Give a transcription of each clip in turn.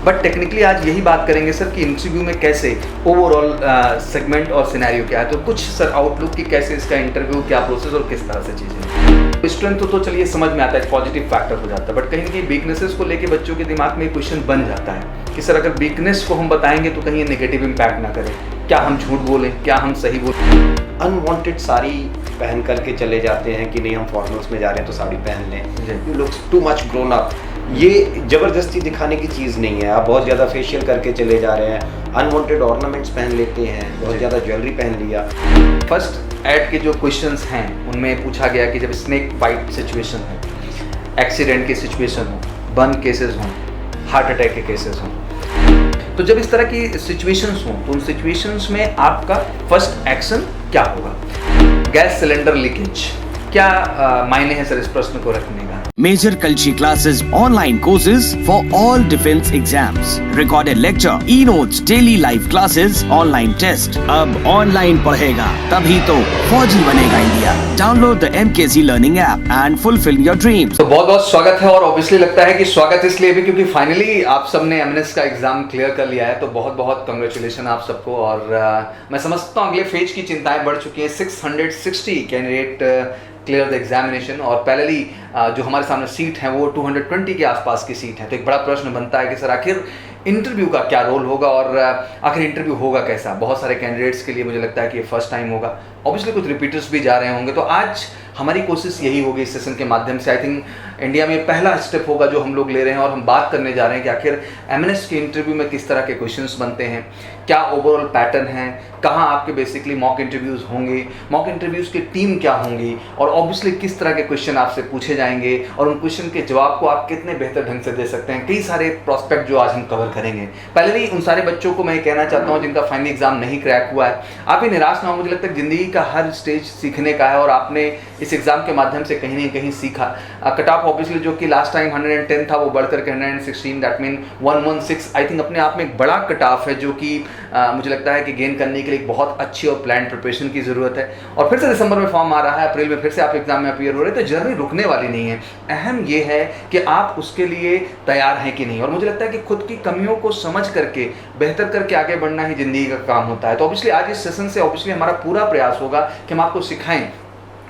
But technically आज यही बात करेंगे सर कि इंटरव्यू में कैसे ओवरऑल सेगमेंट और सिनेरियो क्या है। तो कुछ सर आउटलुक की कैसे इसका इंटरव्यू क्या प्रोसेस और किस तरह से चीज़ें। स्ट्रेंथ तो चलिए समझ में आता है, पॉजिटिव फैक्टर हो जाता है, बट कहीं ना कहीं वीकनेसेस को लेके बच्चों के दिमाग में क्वेश्चन बन जाता है कि सर अगर वीकनेस को हम बताएंगे तो कहीं ये नेगेटिव इम्पैक्ट ना करे, क्या हम झूठ बोलें, क्या हम सही बोलें। अनवांटेड साड़ी पहन करके चले जाते हैं कि नहीं हम फॉर्मल्स में जा रहे हैं तो साड़ी पहन लें, you looks too much grown up. ये ज़बरदस्ती दिखाने की चीज़ नहीं है। आप बहुत ज़्यादा फेशियल करके चले जा रहे हैं, अनवांटेड ऑर्नामेंट्स पहन लेते हैं, बहुत ज़्यादा ज्वेलरी पहन लिया। फर्स्ट ऐड के जो क्वेश्चंस हैं उनमें पूछा गया कि जब स्नेक बाइट सिचुएशन है, एक्सीडेंट की सिचुएशन हो, बर्न केसेस हों, हार्ट अटैक के केसेस हों, तो जब इस तरह की सिचुएशंस हों तो उन सिचुएशंस में आपका फर्स्ट एक्शन क्या होगा। गैस सिलेंडर लीकेज, क्या मायने हैं सर इस प्रश्न को रखने का। Major Culture classes, online courses for all defense exams, recorded lecture, e-notes, daily live classes, online test. अब online पढ़ेगा तभी तो फौजी बनेगा India. Download the MKZ Learning app and fulfill your dreams. तो बहुत बहुत स्वागत है, और ऑब्वियसली लगता है कि स्वागत इसलिए भी क्योंकि फाइनली आप सबने एमएनएस का एग्जाम क्लियर कर लिया है, तो बहुत बहुत कंग्रेचुलेशन आप सबको। और मैं समझता हूँ अगले फेज की चिंताएं बढ़ चुकी हैं। 660 कैंडिडेट क्लियर द एग्जामिनेशन, और पैरेलली जो हमारे सामने सीट है वो 220 के आसपास की सीट है। तो एक बड़ा प्रश्न बनता है कि सर आखिर इंटरव्यू का क्या रोल होगा और आखिर इंटरव्यू होगा कैसा। बहुत सारे कैंडिडेट्स के लिए मुझे लगता है कि ये फर्स्ट टाइम होगा, ऑब्वियसली कुछ रिपीटर्स भी जा रहे होंगे। तो आज हमारी कोशिश यही होगी इस सेशन के माध्यम से, आई थिंक इंडिया में पहला स्टेप होगा जो हम लोग ले रहे हैं, और हम बात करने जा रहे हैं कि आखिर एमएनएस के इंटरव्यू में किस तरह के क्वेश्चंस बनते हैं, क्या ओवरऑल पैटर्न है, कहाँ आपके बेसिकली मॉक इंटरव्यूज़ होंगे, मॉक इंटरव्यूज़ की टीम क्या होंगी, और ऑब्वियसली किस तरह के क्वेश्चन आपसे पूछे जाएंगे और उन क्वेश्चन के जवाब को आप कितने बेहतर ढंग से दे सकते हैं। कई सारे प्रॉस्पेक्ट जो आज हम कवर करेंगे। पहले ही उन सारे बच्चों को मैं कहना चाहता हूँ जिनका फाइनल एग्जाम नहीं क्रैक हुआ है, आप ही निराश ना हो। मुझे लगता है ज़िंदगी का हर स्टेज सीखने का है, और आपने इस एग्जाम के माध्यम से कहीं ना कहीं सीखा। कट ऑफ ऑब्वियसली जो कि लास्ट टाइम 110 था वो बढ़कर के 116, दैट मीन 116 आई थिंक अपने आप में एक बड़ा कट ऑफ है, जो कि मुझे लगता है कि गेन करने के लिए बहुत अच्छी और प्लान प्रिपरेशन की ज़रूरत है। और फिर से दिसंबर में फॉर्म आ रहा है, अप्रैल में फिर से आप एग्जाम में अपीयर हो रहे हैं, तो जर्नी रुकने वाली नहीं है। अहम ये है कि आप उसके लिए तैयार हैं कि नहीं, और मुझे लगता है कि खुद की कमियों को समझ करके बेहतर करके आगे बढ़ना ही ज़िंदगी का काम होता है। तो ऑब्वियसली आज इस सेशन से ऑब्वियसली हमारा पूरा प्रयास होगा कि हम आपको सिखाएं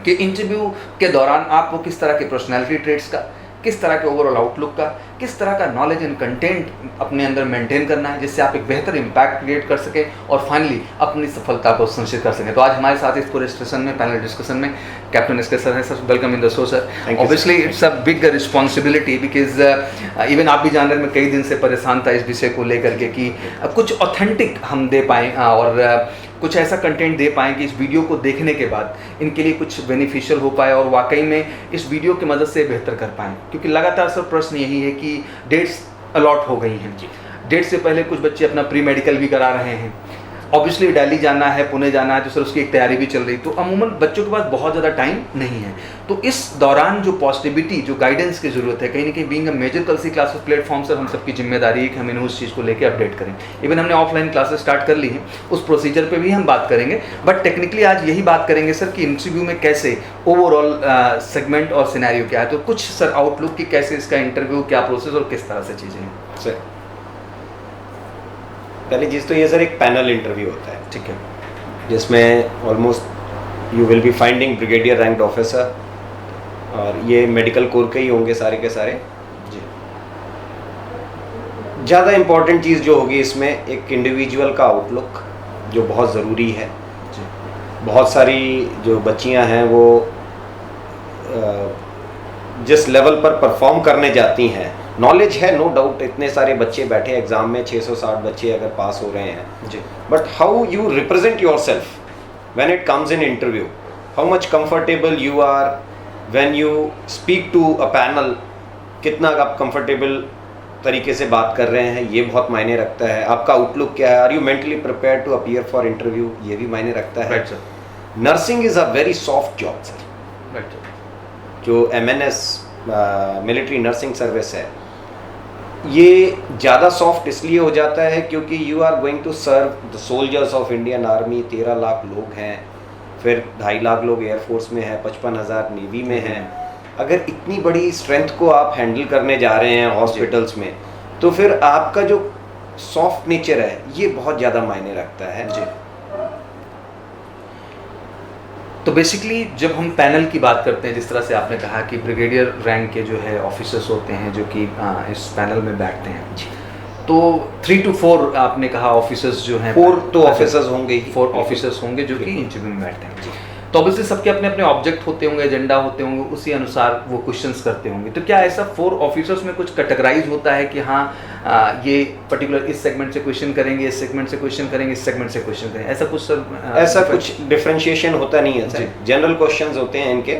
कि इंटरव्यू के दौरान आपको किस तरह के पर्सनैलिटी ट्रेट्स का, किस तरह के ओवरऑल आउटलुक का, किस तरह का नॉलेज एंड कंटेंट अपने अंदर मेंटेन करना है, जिससे आप एक बेहतर इम्पैक्ट क्रिएट कर सकें और फाइनली अपनी सफलता को सुनिश्चित कर सकें। तो आज हमारे साथ इस पूरे सेशन में, पैनल डिस्कशन में कैप्टन एसके सर हैं। Sir welcome in the show sir. Obviously it's a big responsibility because even आप भी जान रहे हैं, मैं कई दिन से परेशान था इस विषय को लेकर के कि कुछ ऑथेंटिक हम दे पाएँ और कुछ ऐसा कंटेंट दे पाएँ कि इस वीडियो को देखने के बाद इनके लिए कुछ बेनिफिशियल हो पाए और वाकई में इस वीडियो की मदद से बेहतर कर पाएँ। क्योंकि लगातार सर प्रश्न यही है कि डेट्स अलॉट हो गई हैं, डेट से पहले कुछ बच्चे अपना प्री मेडिकल भी करा रहे हैं, ऑब्वियसली दिल्ली जाना है, पुणे जाना है, तो सर उसकी एक तैयारी भी चल रही। तो अमूमन बच्चों के पास बहुत ज़्यादा टाइम नहीं है। तो इस दौरान जो पॉजिटिविटी, जो गाइडेंस की ज़रूरत है, कहीं ना कहीं being a major Kalsi classes platform sir हम सबकी जिम्मेदारी है कि हम इन्हें उस चीज़ को लेकर अपडेट करें। इवन हमने ऑफलाइन क्लासेस स्टार्ट कर ली हैं, उस प्रोसीजर पे भी हम बात करेंगे, बट टेक्निकली आज यही बात करेंगे सर कि इंटरव्यू में कैसे ओवरऑल सेगमेंट और सिनेरियो क्या है। तो कुछ सर आउटलुक की कैसे इसका इंटरव्यू क्या प्रोसेस और किस तरह से चीज़ें हैं सर। पहली चीज़ तो ये सर एक पैनल इंटरव्यू होता है, ठीक है, जिसमें almost you will be finding brigadier ranked officer, और ये मेडिकल कोर के ही होंगे सारे के सारे जी। ज़्यादा इम्पॉर्टेंट चीज़ जो होगी इसमें एक इंडिविजुअल का आउटलुक जो बहुत ज़रूरी है जी। बहुत सारी जो बच्चियां हैं वो जिस लेवल पर परफॉर्म करने जाती हैं, नॉलेज है नो डाउट, इतने सारे बच्चे बैठे एग्जाम में, 660 बच्चे अगर पास हो रहे हैं जी, but how you represent yourself when it comes in interview, how much comfortable you are when you speak to a panel, कितना आप कंफर्टेबल तरीके से बात कर रहे हैं, ये बहुत मायने रखता है। आपका आउटलुक क्या है, are you mentally prepared to appear for interview, ये भी मायने रखता है। Nursing is a very soft job sir, जो MNS मिलिट्री नर्सिंग सर्विस है, ये ज़्यादा सॉफ्ट इसलिए हो जाता है क्योंकि you are going to serve the soldiers of Indian army. 13 lakh लोग हैं, फिर 2.5 लाख लोग एयरफोर्स में हैं, 55,000 नेवी में हैं। अगर इतनी बड़ी स्ट्रेंथ को आप हैंडल करने जा रहे हैं हॉस्पिटल्स में, तो फिर आपका जो सॉफ्ट नेचर है ये बहुत ज़्यादा मायने रखता है। जी। तो बेसिकली जब हम पैनल की बात करते हैं, जिस तरह से आपने कहा कि ब्रिगेडियर रैंक के जो है ऑफिसर्स होते हैं जो कि इस पैनल में बैठते हैं, तो 3 to 4 आपने कहा ऑफिसर्स जो हैं, 4 तो ऑफिसर्स होंगे ही, 4 ऑफिसर्स होंगे जो कि इंटरव्यू में बैठते हैं। तो ऑब्वियसली सबके अपने अपने ऑब्जेक्ट होते होंगे, एजेंडा होते होंगे, उसी अनुसार वो क्वेश्चंस करते होंगे। तो क्या ऐसा 4 ऑफिसर्स में कुछ कैटेगराइज होता है कि हाँ ये पर्टिकुलर इस सेगमेंट से क्वेश्चन करेंगे, इस सेगमेंट से क्वेश्चन करेंगे, इस सेगमेंट से क्वेश्चन करेंगे, ऐसा कुछ सर? ऐसा कुछ डिफरेंशिएशन होता नहीं है सर, जनरल क्वेश्चंस होते हैं इनके,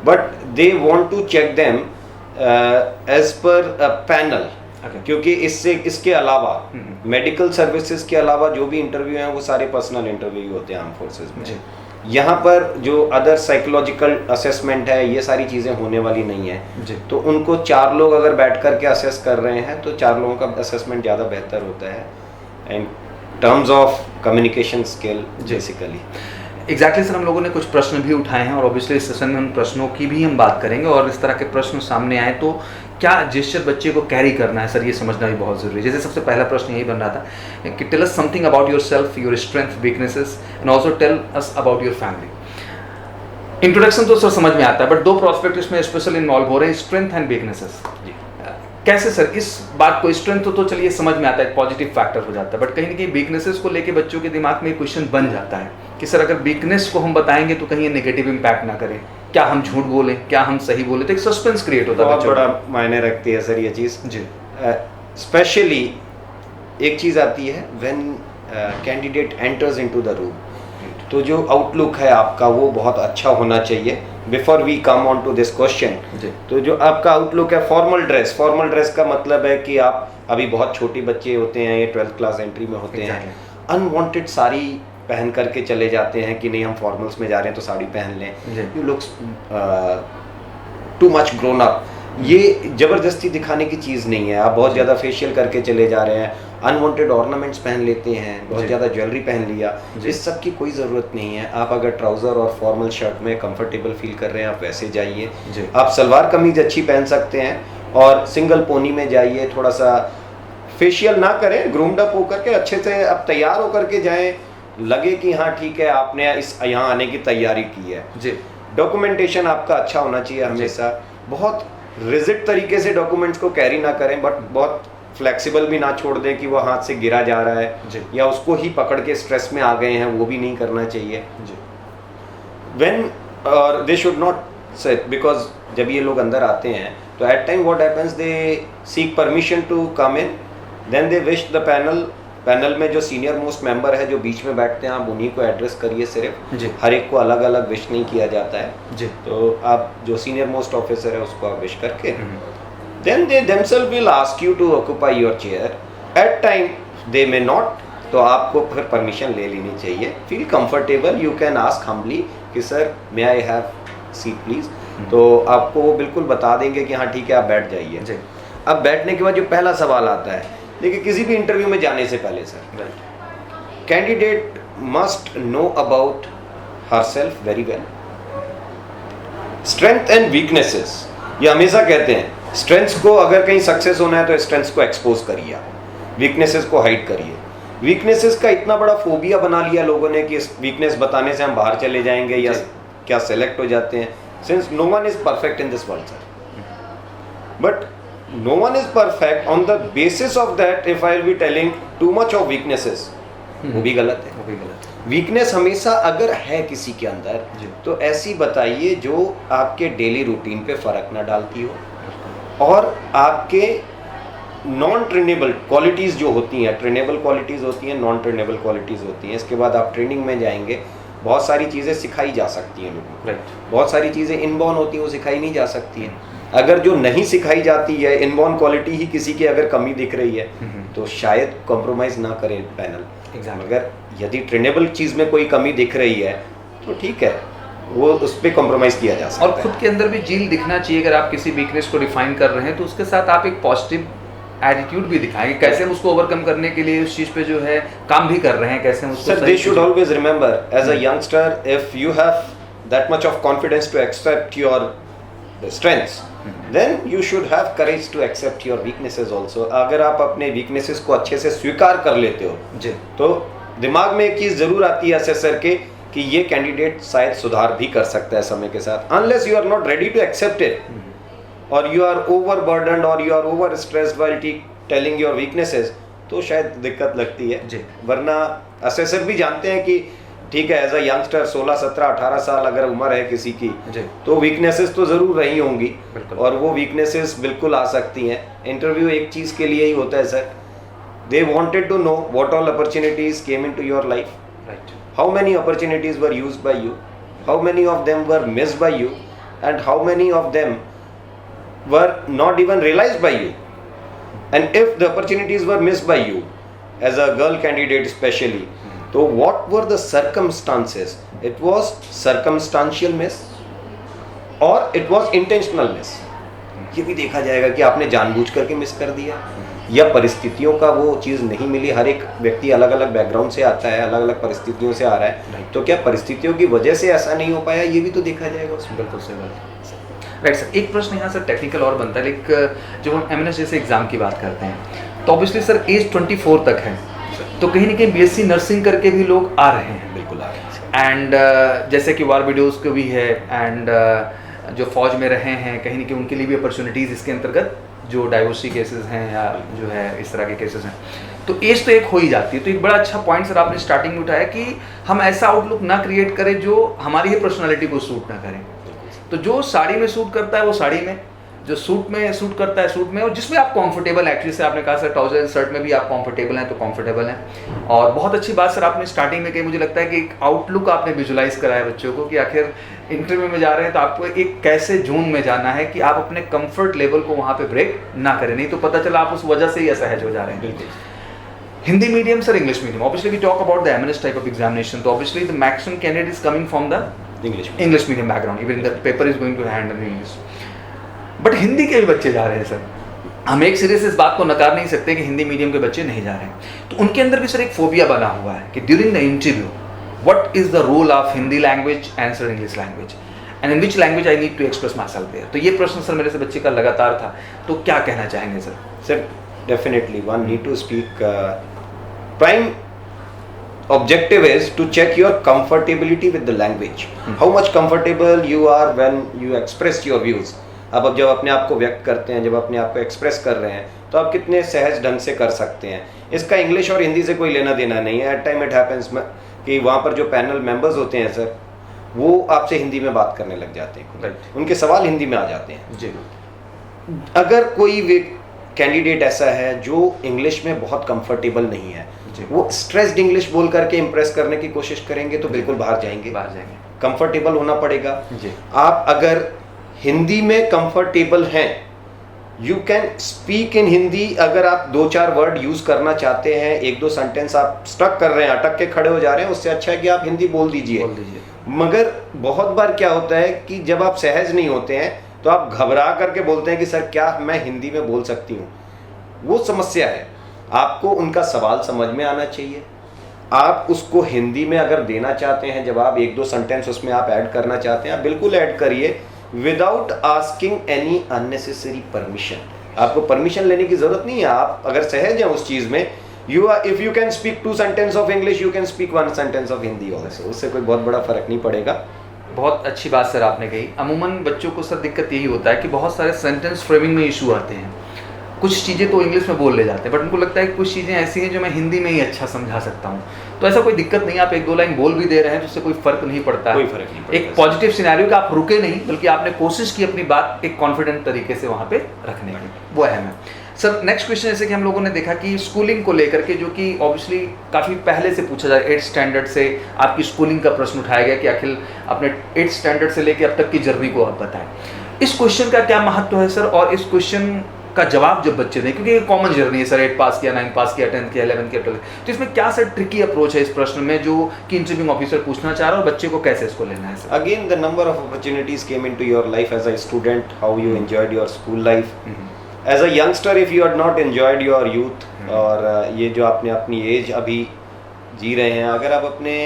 but they want to check them as per panel. क्योंकि इसके अलावा मेडिकल सर्विसेज के अलावा जो भी इंटरव्यू हैं वो सारे पर्सनल इंटरव्यू होते हैं आर्म फोर्सेज में। यहाँ पर जो अदर साइकोलॉजिकल असेसमेंट है ये सारी चीज़ें होने वाली नहीं है। तो उनको 4 लोग अगर बैठ कर के असेस कर रहे हैं तो 4 लोगों का असेसमेंट ज़्यादा बेहतर होता है in terms of communication skill basically. Exactly sir, हम लोगों ने कुछ प्रश्न भी उठाए हैं और ऑब्वियसली इस सेशन में उन प्रश्नों की भी हम बात करेंगे, और इस तरह के प्रश्न सामने आए तो क्या जेस्चर बच्चे को कैरी करना है सर, ये समझना भी बहुत ज़रूरी है। जैसे सबसे पहला प्रश्न यही बन रहा था कि tell us something about yourself, your strength, weaknesses and also tell us about your family. Introduction तो सर समझ में आता है, बट 2 प्रोस्पेक्ट इसमें स्पेशल इन्वॉल्व हो रहे हैं, स्ट्रेंथ एंड वीकनेसेस। कैसे सर इस बात को, स्ट्रेंथ तो चलिए समझ में आता है, पॉजिटिव फैक्टर हो जाता है, बट कहीं ना कहीं वीकनेसेस को लेके बच्चों के दिमाग में क्वेश्चन बन जाता है कि सर अगर वीकनेस को हम बताएंगे तो कहीं नेगेटिव इम्पैक्ट ना करें, क्या हम झूठ बोलें, क्या हम सही बोलें, तो एक सस्पेंस क्रिएट होता है। बहुत बड़ा मायने रखती है सर ये चीज़ जी। स्पेशली एक चीज़ आती है when candidate enters into the room, तो जो आउटलुक है आपका वो बहुत अच्छा होना चाहिए। Before we come on to this question, तो जो आपका आउटलुक है फॉर्मल ड्रेस का मतलब है कि आप अभी बहुत छोटे बच्चे होते हैं, ये 12th क्लास एंट्री में होते हैं, अनवांटेड साड़ी पहन करके चले जाते हैं कि नहीं हम फॉर्मल्स में जा रहे हैं तो साड़ी पहन लें, you looks too much grown up. ये जबरदस्ती दिखाने की चीज़ नहीं है। आप बहुत ज़्यादा फेशियल करके चले जा रहे हैं, अनवांटेड ऑर्नामेंट्स पहन लेते हैं, बहुत ज़्यादा ज्वेलरी पहन लिया, इस सब की कोई ज़रूरत नहीं है। आप अगर ट्राउज़र और फॉर्मल शर्ट में कंफर्टेबल फील कर रहे हैं आप वैसे जाइए। आप सलवार कमीज अच्छी पहन सकते हैं और सिंगल पोनी में जाइए, थोड़ा सा फेशियल ना करें, ग्रूम्ड अप होकर के अच्छे से आप तैयार होकर के जाएँ, लगे कि हाँ ठीक है आपने इस यहाँ आने की तैयारी की है जी। डॉक्यूमेंटेशन आपका अच्छा होना चाहिए हमेशा, बहुत रिजिड तरीके से डॉक्यूमेंट्स को कैरी ना करें, बट बहुत फ्लेक्सिबल भी ना छोड़ दें कि वो हाथ से गिरा जा रहा है या उसको ही पकड़ के स्ट्रेस में आ गए हैं, वो भी नहीं करना चाहिए जी। व्हेन और they should not sit, because जब ये लोग अंदर आते हैं तो at time what happens, they seek permission to come in, then they wish the panel में जो सीनियर मोस्ट मेंबर है जो बीच में बैठते हैं आप उन्हीं को एड्रेस करिए सिर्फ, हर एक को अलग अलग विश नहीं किया जाता है जी। तो आप जो सीनियर मोस्ट ऑफिसर है उसको आप विश करके then they themselves will ask you to occupy your chair. At time they may not, तो आपको फिर परमिशन ले लेनी चाहिए। Feel comfortable, you can ask humbly कि sir may I have seat please, तो आपको वो बिल्कुल बता देंगे कि हाँ ठीक है आप बैठ जाइए। अब बैठने के बाद जो पहला सवाल आता है, देखिए किसी भी इंटरव्यू में जाने से पहले sir candidate must know about herself very well. Strength and weaknesses, ये हमेशा कहते हैं स्ट्रेंथ्स को अगर कहीं सक्सेस होना है तो स्ट्रेंथ्स को एक्सपोज करिए, वीकनेसेस को हाइड करिए। वीकनेसेस का इतना बड़ा फोबिया बना लिया लोगों ने कि इस वीकनेस बताने से हम बाहर चले जाएंगे या क्या सेलेक्ट हो जाते हैं। Since no one is perfect in this world sir, but no one is perfect. On the basis of that, if I will be telling too much of weaknesses, वो भी गलत है, वो भी गलत है। वीकनेस हमेशा अगर है किसी के अंदर तो ऐसी बताइए जो आपके डेली रूटीन पे फर्क ना डालती हो और आपके नॉन ट्रेनेबल क्वालिटीज़ जो होती हैं, ट्रेनेबल क्वालिटीज़ होती हैं, नॉन ट्रेनेबल क्वालिटीज़ होती हैं। इसके बाद आप ट्रेनिंग में जाएंगे, बहुत सारी चीज़ें सिखाई जा सकती हैं लोगों को, बहुत सारी चीज़ें इनबॉर्न होती हैं वो सिखाई नहीं जा सकती हैं। अगर जो नहीं सिखाई जाती है इनबॉर्न क्वालिटी ही किसी की अगर कमी दिख रही है तो शायद कॉम्प्रोमाइज़ ना करें पैनल। अगर यदि ट्रेनेबल चीज़ में कोई कमी दिख रही है तो ठीक है, वो उस पर कॉम्प्रोमाइज़ किया जा सकता है। और खुद के अंदर भी जील दिखना चाहिए। अगर आप किसी वीकनेस को डिफाइन कर रहे हैं तो उसके साथ आप एक पॉजिटिव एटीट्यूड भी दिखाएंगे, कैसे हम उसको ओवरकम करने के लिए उस चीज़ पे जो है काम भी कर रहे हैं, कैसे हम उसको। Sir they should always remember as a youngster, if you have that much of confidence to accept your strengths, then you should have courage to accept your weaknesses also. अगर आप अपने weaknesses को अच्छे से स्वीकार कर लेते हो जी, तो दिमाग में एक चीज़ ज़रूर आती है असेसर के कि ये कैंडिडेट शायद सुधार भी कर सकता है समय के साथ. Unless you are not ready to accept it or you are overburdened or you are over stressed while telling your weaknesses, तो शायद दिक्कत लगती है जी. वरना असेसर भी जानते हैं कि ठीक है एज अ यंगस्टर 16, 17, 18 साल अगर उम्र है किसी की जी, तो वीकनेसेस तो ज़रूर रही होंगी बिल्कुल. और वो वीकनेसेस बिल्कुल आ सकती हैं. इंटरव्यू एक चीज़ के लिए ही होता है sir. They wanted to know what all opportunities came into your life, right, how many opportunities were used by you, how many of them were missed by you and how many of them were not even realised by you. And if the opportunities were missed by you as a girl candidate specially, तो what were the circumstances? It was circumstantial miss or it was intentional miss. ये भी देखा जाएगा कि आपने जानबूझ करके miss कर दिया या परिस्थितियों का वो चीज़ नहीं मिली. हर एक व्यक्ति अलग अलग बैकग्राउंड से आता है, अलग अलग परिस्थितियों से आ रहा है, तो क्या परिस्थितियों की वजह से ऐसा नहीं हो पाया, ये भी तो देखा जाएगा उसमें. बिल्कुल सही बात. राइट सर, एक प्रश्न यहाँ सर टेक्निकल और बनता है. जब हम एमएनएस जैसे एग्जाम की बात करते हैं तो ऑब्वियसली सर एज 24 तक है, तो कहीं ना कहीं बीएससी नर्सिंग करके भी लोग आ रहे हैं. बिल्कुल आ रहे हैं. एंड जैसे कि वार वीडियोस को भी है एंड जो फौज में रहे हैं कहीं ना कहीं उनके लिए भी अपॉर्चुनिटीज़ इसके अंतर्गत जो डाइवोर्सी केसेस हैं या जो है इस तरह के केसेस हैं, तो एज तो एक हो ही जाती है. तो एक बड़ा अच्छा पॉइंट सर आपने स्टार्टिंग में उठाया कि हम ऐसा आउटलुक ना क्रिएट करें जो हमारी ही पर्सनालिटी को सूट ना करें. तो जो साड़ी में सूट करता है वो साड़ी में, जो सूट में सूट करता है सूट में, और जिसमें आप कंफर्टेबल हैं. एक्चुअली से आपने कहा सर ट्राउजर एंड शर्ट में भी आप कंफर्टेबल हैं तो कंफर्टेबल हैं. और बहुत अच्छी बात सर आपने स्टार्टिंग में कही, मुझे लगता है कि एक आउटलुक आपने विजुलाइज कराया बच्चों को कि आखिर इंटरव्यू में जा रहे हैं तो आपको एक कैसे जोन में जाना है कि आप अपने कंफर्ट लेवल को वहाँ पे ब्रेक ना करें, नहीं तो पता चला आप उस वजह से ही असहज हो जा रहे हैं. बिल्कुल. Hindi medium sir, English medium, obviously we talk about the MNS type of examination, तो obviously the maximum candidate is coming from the English medium background, even the paper is going to handle in English. But Hindi के भी बच्चे जा रहे हैं sir. हम एक सिरे से इस बात को नकार नहीं सकते कि हिंदी मीडियम के बच्चे नहीं जा रहे हैं. तो उनके अंदर भी सर एक फोबिया बना हुआ है कि during the interview what is the role of Hindi language and sir English language and in which language I need to express myself there. तो ये प्रश्न सर मेरे से बच्चे का लगातार था, तो क्या कहना चाहेंगे sir? Sir definitely one need to speak. Prime objective is to check your comfortability with the language. How much comfortable you are when you express your views. अब जब अपने आप को व्यक्त करते हैं, जब अपने आप को एक्सप्रेस कर रहे हैं, तो आप कितने सहज ढंग से कर सकते हैं. इसका इंग्लिश और हिंदी से कोई लेना देना नहीं है. एट टाइम इट हैपेंस कि वहाँ पर जो पैनल मेंबर्स होते हैं सर, वो आपसे हिंदी में बात करने लग जाते हैं. Right. उनके सवाल हिंदी में आ जाते हैं. जी. अगर कोई कैंडिडेट ऐसा है जो इंग्लिश में बहुत कंफर्टेबल नहीं है, वो स्ट्रेस्ड इंग्लिश बोल करके इम्प्रेस करने की कोशिश करेंगे तो बिल्कुल बाहर जाएंगे. कंफर्टेबल होना पड़ेगा. जी. आप अगर हिंदी में कंफर्टेबल हैं, you can speak in Hindi. अगर आप 2-4 वर्ड यूज करना चाहते हैं, 1-2 सेंटेंस आप स्टक कर रहे हैं, अटक के खड़े हो जा रहे हैं, उससे अच्छा है कि आप हिंदी बोल दीजिए. मगर बहुत बार क्या होता है कि जब आप सहज नहीं होते हैं तो आप घबरा करके बोलते हैं कि सर क्या मैं हिंदी में बोल सकती हूँ. वो समस्या है. आपको उनका सवाल समझ में आना चाहिए. आप उसको हिंदी में अगर देना चाहते हैं जवाब, 1-2 सेंटेंस उसमें आप ऐड करना चाहते हैं, आप बिल्कुल ऐड करिए without asking any unnecessary permission. आपको परमिशन लेने की जरूरत नहीं है. आप अगर सहज हैं उस चीज में, you are if you can speak 2 sentence of English, you can speak 1 sentence of Hindi also. उससे कोई बहुत बड़ा फर्क नहीं पड़ेगा. बहुत अच्छी बात सर आपने कही. अमूमन बच्चों को सर दिक्कत यही होता है कि बहुत सारे सेंटेंस फ्रेमिंग में इशू आते हैं. कुछ चीज़ें तो इंग्लिश में बोल ले जाते हैं, बट उनको लगता है कि कुछ चीज़ें ऐसी हैं जो मैं हिंदी में ही अच्छा समझा सकता हूँ. तो ऐसा कोई दिक्कत नहीं, आप 1-2 लाइन बोल भी दे रहे हैं तो उससे कोई फर्क नहीं पड़ता. कोई फर्क नहीं पड़ता. एक पॉजिटिव सिनेरियो कि आप रुके नहीं, बल्कि आपने कोशिश की अपनी बात एक कॉन्फिडेंट तरीके से वहाँ पे रखने की, वो अहम है. सर नेक्स्ट क्वेश्चन, जैसे कि हम लोगों ने देखा कि स्कूलिंग को लेकर के, जो कि ऑब्वियसली काफ़ी पहले से पूछा जाए, 8th स्टैंडर्ड से आपकी स्कूलिंग का प्रश्न उठाया गया कि आखिर अपने 8th स्टैंडर्ड से लेकर अब तक की जर्नी को आप बताएं. इस क्वेश्चन का क्या महत्व है सर, और इस क्वेश्चन का जवाब जब बच्चे दें, क्योंकि ये कॉमन जर्नी है सर, 8 पास किया, 9 पास किया, 10th किया, 11th किया, 12th, तो इसमें क्या सर ट्रिकी अप्रोच है इस प्रश्न में जो कि इंटरव्यूइंग ऑफिसर पूछना चाह रहा है और बच्चे को कैसे इसको लेना है sir? Again the number of opportunities came into your life as a student, how you enjoyed your school life. As a youngster if you had not enjoyed your youth, और ये जो आपने अपनी एज अभी जी रहे हैं, अगर आप अपने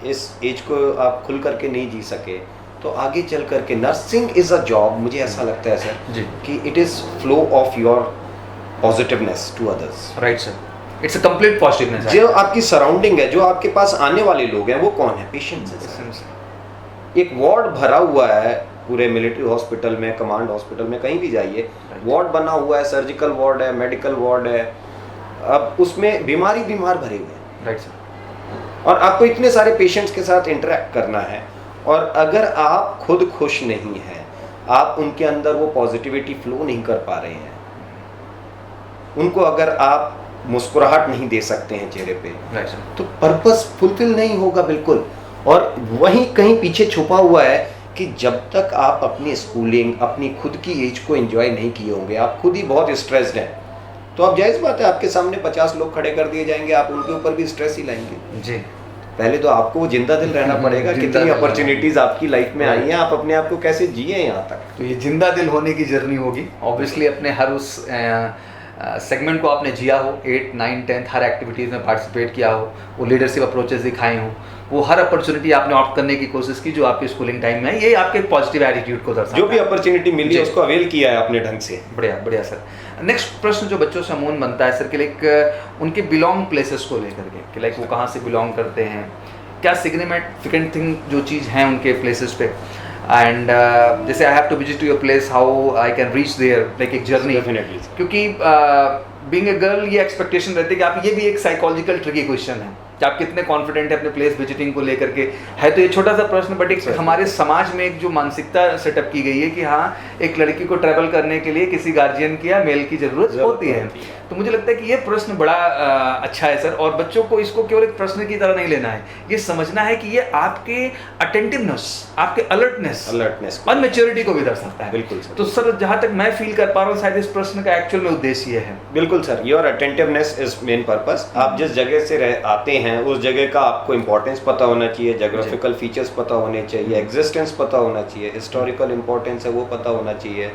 इस एज को आप खुल करके नहीं जी सके, तो आगे चल करके नर्सिंग इज अ जॉब, मुझे ऐसा लगता है सर जी कि it is flow of your positiveness to others. Right sir, it's a complete positiveness. जो आपकी सराउंडिंग है, जो आपके पास आने वाले लोग हैं, वो कौन है? पेशेंट्स है सर। एक वार्ड भरा हुआ है पूरे मिलिट्री हॉस्पिटल में, कमांड हॉस्पिटल में, कहीं भी जाइए, वार्ड बना हुआ है, सर्जिकल वार्ड है, मेडिकल वार्ड है, अब उसमें बीमार भरे हुए हैं। Right sir. और आपको इतने सारे पेशेंट्स के साथ इंटरेक्ट करना है, और अगर आप खुद खुश नहीं हैं, आप उनके अंदर वो पॉजिटिविटी फ्लो नहीं कर पा रहे हैं, उनको अगर आप मुस्कुराहट नहीं दे सकते हैं चेहरे पे, तो पर्पस फुलफिल नहीं होगा बिल्कुल। और वहीं कहीं पीछे छुपा हुआ है कि जब तक आप अपनी स्कूलिंग, अपनी खुद की एज को एंजॉय नहीं किए होंगे, आप खुद ही बहुत स्ट्रेस्ड हैं, तो अब जायज़ बात है आपके सामने 50 लोग खड़े कर दिए जाएंगे, आप उनके ऊपर भी स्ट्रेस ही लाएंगे। जी, पहले तो आपको जिंदा दिल रहना पड़ेगा। कितनी अपॉर्चुनिटीज आपकी लाइफ में आई हैं, आप अपने आप को कैसे जिए यहाँ तक। तो ये जिंदा दिल होने की जर्नी होगी ऑब्वियसली। अपने हर उस सेगमेंट को आपने जिया हो, 8, 9, 10 हर एक्टिविटीज़ में पार्टिसिपेट किया हो, वो लीडरशिप अप्रोचेस दिखाए हों, वो हर अपॉर्चुनिटी आपने ऑप्ट करने की कोशिश की जो आपकी स्कूलिंग टाइम में है, ये आपके पॉजिटिव एटीट्यूड को दर्शाता है। जो भी अपॉर्चुनिटी मिली है उसको अवेल किया है अपने ढंग से। बढ़िया बढ़िया सर। नेक्स्ट प्रश्न जो बच्चों से अमूमन बनता है सर कि लाइक उनके बिलोंग प्लेसेस को लेकर के, कि लाइक वो कहाँ से बिलोंग करते हैं, क्या सिग्निफिकेंट थिंग जो चीज़ हैं उनके प्लेसेस पे, एंड जैसे I have to visit to your place, how I can reach there, like एक जर्नी। डेफिनेटली, क्योंकि बीइंग ए गर्ल ये एक्सपेक्टेशन रहती है कि आप, ये भी एक साइकोलॉजिकल ट्रिकी क्वेश्चन है कि आप कितने कॉन्फिडेंट है अपने प्लेस विजिटिंग को लेकर के। है तो ये छोटा सा प्रश्न, बट एक हमारे समाज में एक जो मानसिकता सेटअप की गई है कि हाँ, एक लड़की को ट्रैवल करने के लिए किसी गार्जियन की या मेल की जरूरत होती है। तो मुझे लगता है कि ये प्रश्न बड़ा अच्छा है सर, और बच्चों को इसको केवल एक प्रश्न की तरह नहीं लेना है, ये समझना है कि ये आपके अटेंटिवनेस, आपके अलर्टनेस और मैच्योरिटी को भी दर्शाता है। बिल्कुल सर। तो सर जहाँ तक मैं फील कर पा रहा हूँ, शायद इस प्रश्न का एक्चुअल में उद्देश्य ये है। बिल्कुल sir, your attentiveness is main purpose. आप जिस जगह से आते हैं उस जगह का आपको इंपॉर्टेंस पता होना चाहिए, जोग्राफिकल फीचर्स पता होने चाहिए, एग्जिस्टेंस पता होना चाहिए, हिस्टोरिकल इंपॉर्टेंस है वो पता होना चाहिए,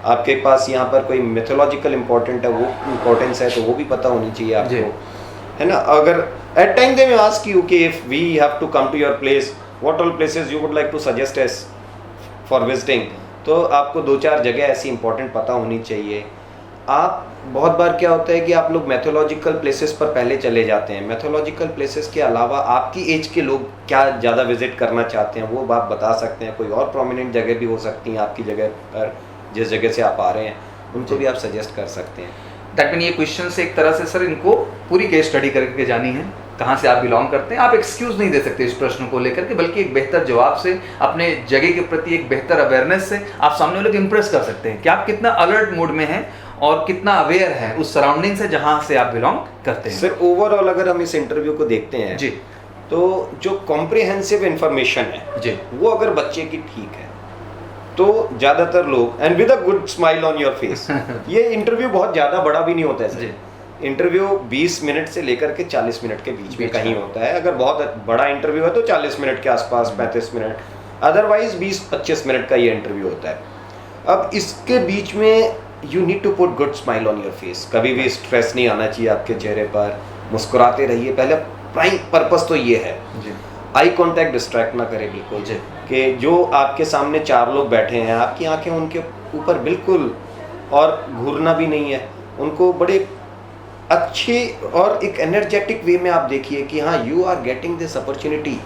आपके पास यहाँ पर कोई मिथोलॉजिकल इंपॉर्टेंट है वो इंपॉर्टेंस है तो वो भी पता होनी चाहिए आपको, है ना। अगर eight time they may ask you कि if we have to come to your place, what all places you would like to suggest us for visiting, तो आपको 2-4 जगह ऐसी इंपॉर्टेंट पता होनी चाहिए। आप बहुत बार क्या होता है कि आप लोग मैथोलॉजिकल प्लेसेस पर पहले चले जाते हैं, मैथोलॉजिकल प्लेसेस के अलावा आपकी एज के लोग क्या ज़्यादा विजिट करना चाहते हैं वो आप बता सकते हैं। कोई और प्रोमिनेंट जगह भी हो सकती हैं आपकी जगह पर, जिस जगह से आप आ रहे हैं उनको भी आप सजेस्ट कर सकते हैं। दैट मीन ये क्वेश्चन से एक तरह से सर इनको पूरी केस स्टडी करके जानी है, कहाँ से आप बिलोंग करते हैं। आप एक्सक्यूज नहीं दे सकते इस प्रश्न को लेकर के, बल्कि एक बेहतर जवाब से, अपने जगह के प्रति एक बेहतर अवेयरनेस से आप सामने वाले को इम्प्रेस कर सकते हैं कि आप कितना अलर्ट मोड में हैं और कितना अवेयर है उस सराउंडिंग से जहाँ से आप बिलोंग करते हैं। सर ओवरऑल अगर हम इस इंटरव्यू को देखते हैं जी, तो जो कॉम्प्रिहेंसिव इंफॉर्मेशन है जी, वो अगर बच्चे की ठीक है तो ज़्यादातर लोग, and with a good smile on your face, ये इंटरव्यू बहुत ज़्यादा बड़ा भी नहीं होता है सर। इंटरव्यू 20 मिनट से लेकर के 40 मिनट के बीच में कहीं होता है। अगर बहुत बड़ा इंटरव्यू है तो 40 मिनट के आसपास, 35 मिनट, अदरवाइज 20-25 मिनट का ये इंटरव्यू होता है। अब इसके बीच में you need to put good smile on your face, कभी भी स्ट्रेस नहीं आना चाहिए आपके चेहरे पर, मुस्कुराते रहिए। पहले प्राइम पर्पस तो ये है, आई कांटेक्ट डिस्ट्रैक्ट ना करें बिल्कुल, कि जो आपके सामने 4 लोग बैठे हैं, आपकी आंखें उनके ऊपर बिल्कुल, और घूरना भी नहीं है, उनको बड़े अच्छे और एक एनर्जेटिक वे में आप देखिए कि हाँ, you are getting this opportunity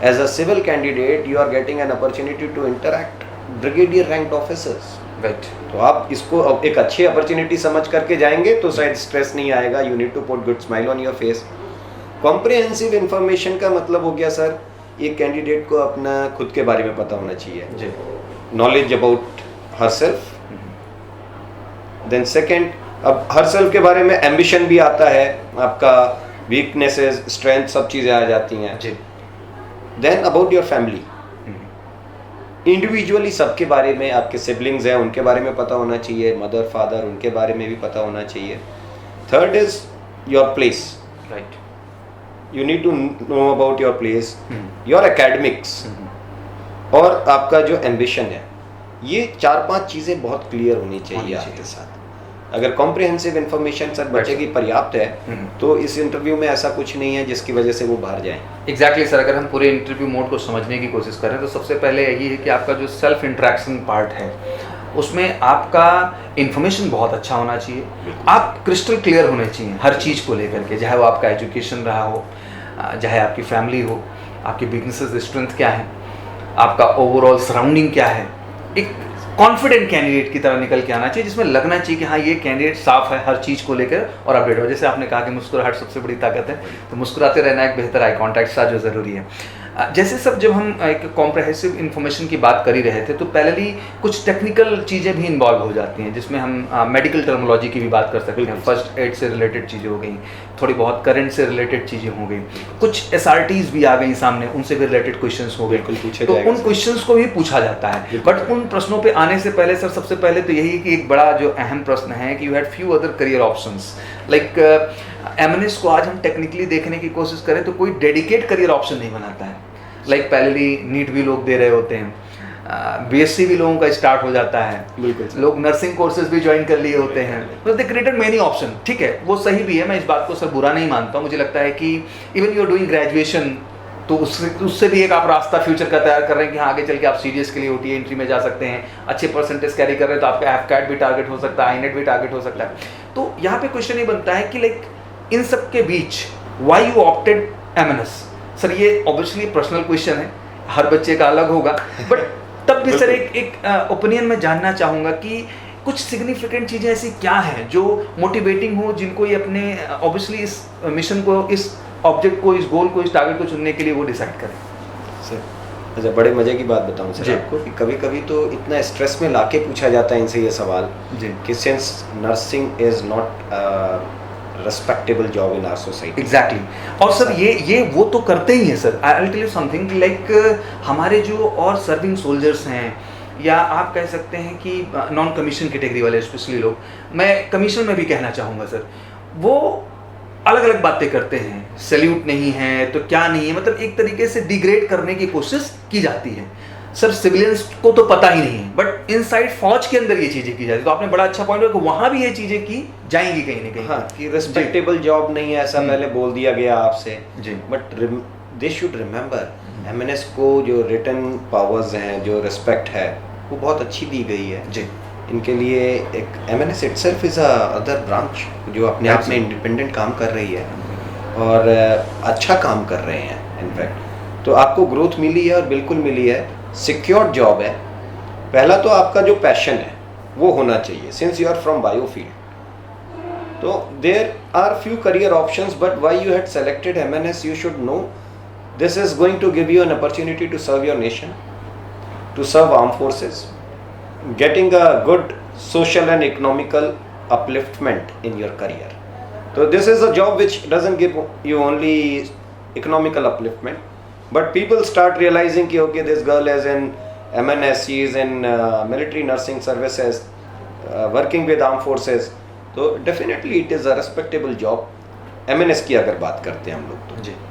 as a civil candidate, you are getting an opportunity to interact brigadier ranked officers, right. तो आप इसको एक अच्छी अपॉर्चुनिटी समझ करके जाएंगे तो शायद स्ट्रेस नहीं आएगा। You need to put good smile on your face. Comprehensive information का मतलब हो गया सर, एक कैंडिडेट को अपना खुद के बारे में पता होना चाहिए, knowledge about herself. Then second, अब हर सेल्फ के बारे में एम्बिशन भी आता है, आपका वीकनेसेस, स्ट्रेंथ, सब चीज़ें आ जाती हैं। Then about your family, individually सबके बारे में, आपके सिबलिंग्स हैं उनके बारे में पता होना चाहिए, मदर फादर उनके बारे में भी पता होना चाहिए। Third is your place, right, you need to know about your place, your academics, और आपका जो एम्बिशन है। ये 4-5 चीज़ें बहुत क्लियर होनी चाहिए आपके साथ। अगर कॉम्प्रिहेंसिव इन्फॉर्मेशन सर बच्चे की पर्याप्त है तो इस इंटरव्यू में ऐसा कुछ नहीं है जिसकी वजह से वो बाहर जाए। एग्जैक्टली सर, अगर हम पूरे इंटरव्यू मोड को समझने की कोशिश करें तो सबसे पहले यही है कि आपका जो सेल्फ इंटरेक्शन पार्ट है उसमें आपका इन्फॉर्मेशन बहुत अच्छा होना चाहिए, आप क्रिस्टल क्लियर होने चाहिए हर चीज़ को लेकर के, चाहे वो आपका एजुकेशन रहा हो, चाहे आपकी फैमिली हो, आपकी बिजनेसेस स्ट्रेंथ क्या है, आपका ओवरऑल सराउंडिंग क्या है। एक कॉन्फिडेंट कैंडिडेट की तरह निकल के आना चाहिए जिसमें लगना चाहिए कि हाँ ये कैंडिडेट साफ है हर चीज़ को लेकर और अपडेट हो। जैसे आपने कहा कि मुस्कुराहट सबसे बड़ी ताकत है, तो मुस्कुराते रहना एक बेहतर आई कॉन्टैक्ट सा जो ज़रूरी है। जैसे सब जब हम एक कॉम्प्रहेंसिव इन्फॉर्मेशन की बात कर ही रहे थे तो पहले कुछ टेक्निकल चीज़ें भी इन्वॉल्व हो जाती हैं जिसमें हम मेडिकल टर्मोलॉजी की भी बात कर सकते हैं, फर्स्ट एड से रिलेटेड चीज़ें हो गई, थोड़ी बहुत करंट से रिलेटेड चीज़ें हो गई, कुछ SRTs भी आ गई सामने, उनसे भी रिलेटेड क्वेश्चंस हो गए, तो उन क्वेश्चंस को भी पूछा जाता है। बट उन प्रश्नों पे आने से पहले सर सबसे पहले तो यही कि एक बड़ा जो अहम प्रश्न है कि you had few other career options like MNS को आज हम टेक्निकली देखने की कोशिश करें तो कोई डेडिकेट करियर ऑप्शन नहीं बनाता है। लाइक पहले नीट भी लोग दे रहे होते हैं, BSc भी लोगों का स्टार्ट हो जाता है, बिल्कुल लोग नर्सिंग कोर्सेज भी ज्वाइन कर लिए होते हैं, तो दे क्रिएटेड मेनी ऑप्शन। ठीक है, वो सही भी है, मैं इस बात को सर बुरा नहीं मानता हूँ। मुझे लगता है कि even you are doing graduation तो उससे भी एक आप रास्ता फ्यूचर का तैयार कर रहे हैं कि हाँ आगे चल के आप CDS के लिए OTA एंट्री में जा सकते हैं, अच्छे परसेंटेज कैरी कर रहे हैं तो आपका AFCAT भी टारगेट हो सकता है, INET भी टारगेट हो सकता है। तो यहाँ पे क्वेश्चन ये बनता है कि लाइक इन सब के बीच why you opted MNS। Sir ये ऑब्वियसली पर्सनल क्वेश्चन है, हर बच्चे का अलग होगा, बट तब भी सर एक ओपिनियन में जानना चाहूँगा कि कुछ सिग्निफिकेंट चीज़ें ऐसी क्या हैं जो मोटिवेटिंग हो, जिनको ये अपने ऑब्वियसली इस मिशन को, इस ऑब्जेक्ट को, इस गोल को, इस टारगेट को चुनने के लिए वो डिसाइड करें। सर अच्छा, बड़े मज़े की बात बताऊं सर आपको कि कभी कभी तो इतना स्ट्रेस में लाके पूछा जाता है इनसे ये सवाल कि since nursing is not respectable job in our society. Exactly, और सर ये वो तो करते ही हैं sir. I will tell you something like हमारे जो और सर्विंग सोल्जर्स हैं या आप कह सकते हैं कि नॉन कमीशन कैटेगरी वाले स्पेशली लोग, मैं कमीशन में भी कहना चाहूँगा सर, वो अलग अलग बातें करते हैं, सैल्यूट नहीं है तो क्या नहीं है, मतलब एक तरीके से डिग्रेड करने की कोशिश की जाती है। सर सिविलियंस को तो पता ही नहीं है, बट इनसाइड फौज के अंदर ये चीज़ें की जाती है। तो आपने बड़ा अच्छा पॉइंट किया कि वहाँ भी ये चीज़ें की जाएंगी कहीं ना कहीं। हाँ, कि रिस्पेक्टेबल जॉब नहीं है ऐसा पहले बोल दिया गया आपसे जी, but they should remember MNS को जो रिटन पावर्स हैं, जो रिस्पेक्ट है वो बहुत अच्छी दी गई है जी। इनके लिए एक MNS itself is a other branch जो अपने आप में इंडिपेंडेंट काम कर रही है और अच्छा काम कर रहे हैं इनफैक्ट। तो आपको ग्रोथ मिली है और बिल्कुल मिली है, सिक्योर्ड जॉब है। पहला तो आपका जो पैशन है वो होना चाहिए, since you are from biofield. तो there are few career options but why you had selected MNS you should know this is going to give you an opportunity to serve your nation, to serve arm forces, getting a good social and economical upliftment in your career. So this is a job which doesn't give you only economical upliftment, but people start realizing कि okay this girl is in MNS, she is in military nursing services, working with armed forces, so definitely it is a respectable job. MNS की अगर बात करते हैं हम लोग तो जी,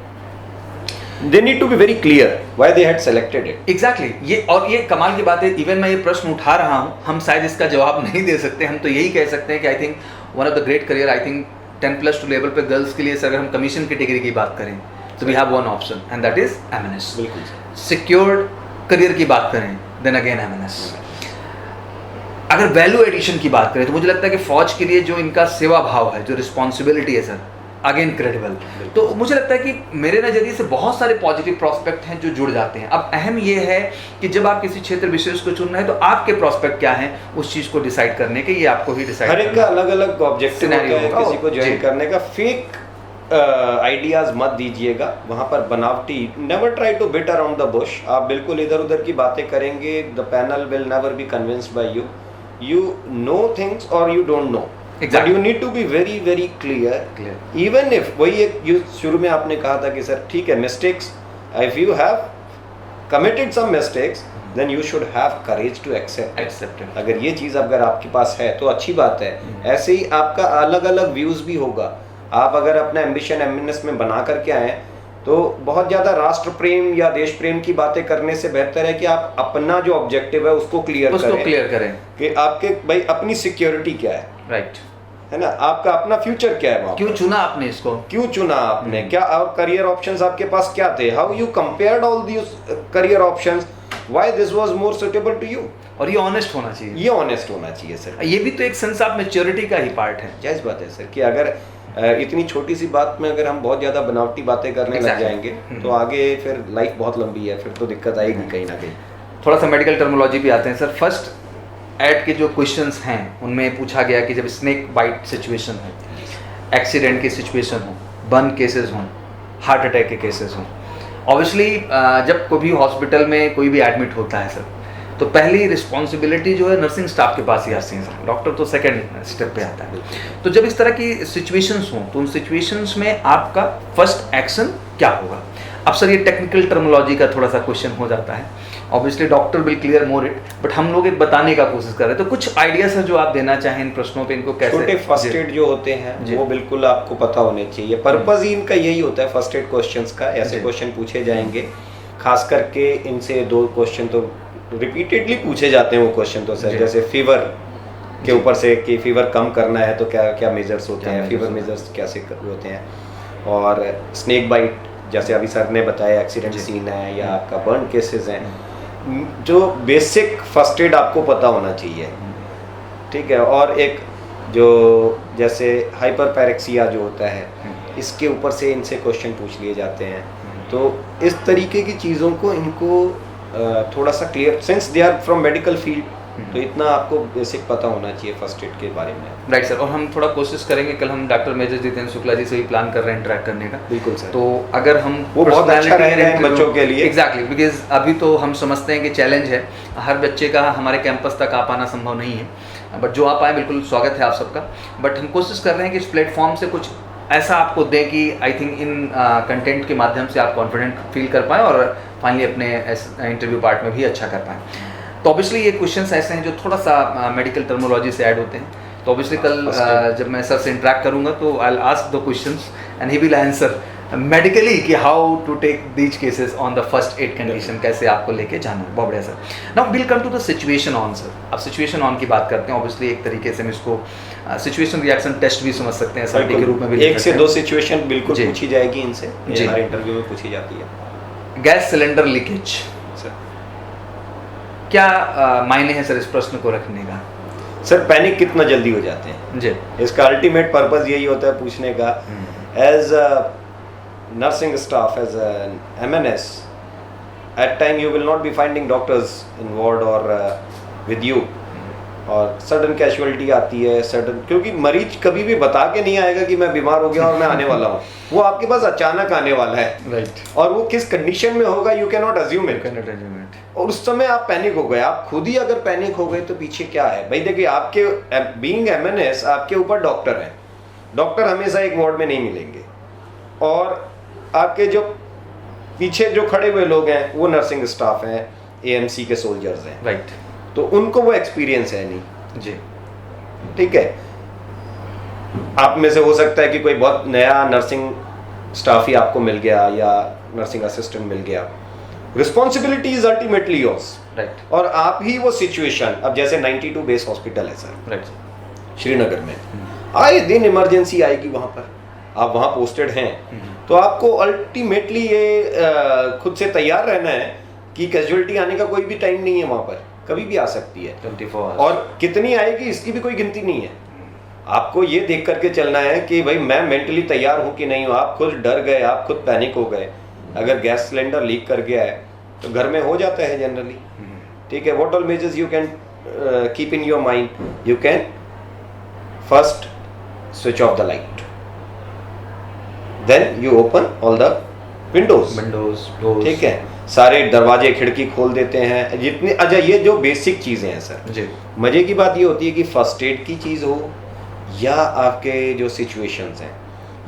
they need to be very clear why they had selected it. Exactly. ये कमाल की बात है। इवन मैं ये प्रश्न उठा रहा हूँ, हम शायद इसका जवाब नहीं दे सकते, हम तो यही कह सकते हैं कि I think one of the great career, I think 10+2 level पे गर्ल्स के लिए अगर हम कमीशन कैटेगरी की बात करें तो we have one option and that is MNS। बिल्कुल। सिक्योर्ड करियर की बात करें देन अगेन MNS। अगर वैल्यू एडिशन की बात करें तो मुझे लगता है कि फौज के लिए जो इनका सेवा भाव है, जो रिस्पॉन्सिबिलिटी है सर, अगेन क्रेडिबल। तो मुझे लगता है कि मेरे नज़रिए से बहुत सारे पॉजिटिव प्रोस्पेक्ट हैं जो जुड़ जाते हैं। अब अहम ये है कि जब आप किसी क्षेत्र विशेष को चुन रहे हैं तो आपके प्रोस्पेक्ट क्या हैं उस चीज़ को डिसाइड करने के, ये आपको ही डिसाइड हर एक का अलग अलग ऑब्जेक्टिव होता है किसी को ज्वाइन करने का। फेक आइडियाज मत दीजिएगा, वहाँ पर बनावटी, never try to bit around the bush. आप बिल्कुल इधर उधर की बातें करेंगे, the panel will never be convinced by you, you know things और you don't know. Exactly. But you need to be very very clear. Even if वही एक शुरू में आपने कहा था कि सर ठीक है mistakes, if you have committed some mistakes then you should have courage to accept it. अगर ये चीज़ अगर आपके पास है तो अच्छी बात है। ऐसे ही आपका अलग अलग व्यूज़ भी होगा। आप अगर अपना एम्बिशन MNS में बना करके आए तो बहुत ज़्यादा राष्ट्र प्रेम या देश प्रेम की बातें करने से बेहतर है कि आप अपना जो ऑब्जेक्टिव है उसको क्लियर करें कि आपके भाई अपनी सिक्योरिटी क्या है, राइट, है ना, आपका अपना फ्यूचर क्या है, क्यों चुना आपने इसको, क्यों चुना आपने, क्या और करियर ऑप्शंस आपके पास क्या थे, how you compared all these career options, why this was more suitable to you. और ये ऑनेस्ट होना चाहिए, ये ऑनेस्ट होना चाहिए सर। ये भी तो एक सेंस ऑफ मैच्योरिटी का ही पार्ट है। जायज़ बात है सर कि अगर इतनी छोटी सी बात में अगर हम बहुत ज़्यादा बनावटी बातें करने लग जाएंगे तो आगे फिर लाइफ बहुत लंबी है, फिर तो दिक्कत आएगी कहीं ना कहीं। थोड़ा सा मेडिकल टर्मिनोलॉजी भी आते हैं सर। फर्स्ट ऐड के जो क्वेश्चंस हैं उनमें पूछा गया कि जब स्नेक बाइट सिचुएशन हो, एक्सीडेंट की सिचुएशन हो, बर्न केसेस हों, हार्ट अटैक के केसेस हों, ऑब्वियसली जब कोई भी हॉस्पिटल में कोई भी एडमिट होता है सर तो पहली रिस्पॉन्सिबिलिटी जो है नर्सिंग स्टाफ के पास ही आती है सर, डॉक्टर तो सेकंड स्टेप पे आता है। तो जब इस तरह की सिचुएशंस हों तो उन सिचुएशंस में आपका फर्स्ट एक्शन क्या होगा? अब सर ये टेक्निकल टर्मिनोलॉजी का थोड़ा सा क्वेश्चन हो जाता है, obviously doctor will clear more it, but हम लोग एक बताने का कोशिश कर रहे हैं। तो कुछ आइडिया सर जो आप देना चाहें इन प्रश्नों पे, इनको कैसे छोटे फर्स्ट एड जो होते हैं वो बिल्कुल आपको पता होने चाहिए। पर्पस ही इनका यही होता है फर्स्ट एड क्वेश्चंस का, ऐसे क्वेश्चन पूछे जाएंगे, खास करके इनसे 2 क्वेश्चन तो रिपीटेडली पूछे जाते हैं वो क्वेश्चन तो सर, जैसे फीवर के ऊपर से कि फीवर कम करना है तो क्या क्या मेजर्स होते हैं, फीवर मेजर्स कैसे होते हैं, और स्नेक बाइट जैसे अभी सर ने बताया एक्सीडेंट सीन है या आपका बर्न केसेस हैं, जो बेसिक फर्स्ट एड आपको पता होना चाहिए, ठीक है। और एक जो जैसे हाइपर पैरेक्सिया जो होता है इसके ऊपर से इनसे क्वेश्चन पूछ लिए जाते हैं। तो इस तरीके की चीज़ों को इनको थोड़ा सा clear, since they are from medical field, तो इतना आपको बेसिक पता होना चाहिए फर्स्ट एड के बारे में। राइट सर, और हम थोड़ा कोशिश करेंगे, कल हम डॉक्टर मेजर जितेंद्र शुक्ला जी से भी प्लान कर रहे हैं इंटरेक्ट करने का। बिल्कुल सर, तो अगर हम वो बहुत अच्छा रहेगा इन बच्चों के लिए। एग्जैक्टली, बिकॉज अभी तो हम समझते हैं कि चैलेंज है, हर बच्चे का हमारे कैंपस तक आ पाना संभव नहीं है, बट जो आ पाए बिल्कुल स्वागत है आप सबका। बट हम कोशिश कर रहे हैं कि इस प्लेटफॉर्म से कुछ ऐसा आपको दें कि आई थिंक इन कंटेंट के माध्यम से आप कॉन्फिडेंट फील कर पाएँ और फाइनली अपने इंटरव्यू पार्ट में भी अच्छा कर पाएँ। तो ऑब्वियसली ये क्वेश्चंस ऐसे हैं जो थोड़ा सा मेडिकल टर्मिनोलॉजी से ऐड होते हैं। तो ऑब्वियसली कल जब मैं सर से इंटरेक्ट करूंगा तो I will ask the questions and he will answer medically कि how to take these cases on the first aid condition, कैसे आपको लेके जाना है। बहुत बढ़िया sir. Now will come to the situation on sir. अब सिचुएशन ऑन की बात करते हैं, ऑब्वियसली एक तरीके से हम इसको सिचुएशन रिएक्शन टेस्ट भी समझ सकते हैं सर के रूप में भी। 1 से 2 सिचुएशन बिल्कुल पूछी जाएगी इनसे, हमारे इंटरव्यू में पूछी जाती है। गैस सिलेंडर लीकेज सर, क्या मायने हैं सर इस प्रश्न को रखने का? सर पैनिक कितना जल्दी हो जाते हैं जी, इसका अल्टीमेट पर्पस यही होता है पूछने का। As nursing staff, as an MNS, at time you will not be finding doctors in ward or with you, और सडन कैजुअलिटी आती है सडन, क्योंकि मरीज कभी भी बता के नहीं आएगा कि मैं बीमार हो गया और मैं आने वाला हूँ, वो आपके पास अचानक आने वाला है, राइट। और वो किस कंडीशन में होगा you can not assume it, और उस समय आप पैनिक हो गए। आप खुद ही अगर पैनिक हो गए तो पीछे क्या है भाई? देखिए आपके बीइंग MNS आपके ऊपर डॉक्टर है, डॉक्टर हमेशा एक वार्ड में नहीं मिलेंगे, और आपके जो पीछे जो खड़े हुए लोग हैं वो नर्सिंग स्टाफ हैं, AMC के सोल्जर्स हैं, राइट। तो उनको वो एक्सपीरियंस है नहीं जी, ठीक है। आप में से हो सकता है कि कोई बहुत नया नर्सिंग स्टाफ ही आपको मिल गया या नर्सिंग असिस्टेंट मिल गया, responsibility is ultimately yours, right. और आप ही वो सिचुएशन, अब जैसे 92 बेस हॉस्पिटल है सर, राइट, श्रीनगर में, आए दिन इमरजेंसी आएगी वहां पर, आप वहां पोस्टेड हैं, तो आपको अल्टीमेटली ये खुद से तैयार रहना है कि कैजुअलिटी आने का कोई भी टाइम नहीं है, वहां पर कभी भी आ सकती है 24 आवर्स, और कितनी आएगी इसकी भी कोई गिनती नहीं है। आपको ये देख करके चलना है कि भाई मैं मेंटली तैयार हूँ कि नहीं हूँ। आप खुद डर गए, आप खुद पैनिक हो गए, अगर गैस सिलेंडर लीक कर गया है तो घर में हो जाता है जनरली, ठीक है। What all measures you can keep in your mind? You can first switch off the light, then you open all the windows, doors, ठीक है, सारे दरवाजे खिड़की खोल देते हैं जितनी। अच्छा, ये जो बेसिक चीजें हैं सर जी, मजे की बात ये होती है कि फर्स्ट एड की चीज हो या आपके जो सिचुएशंस हैं,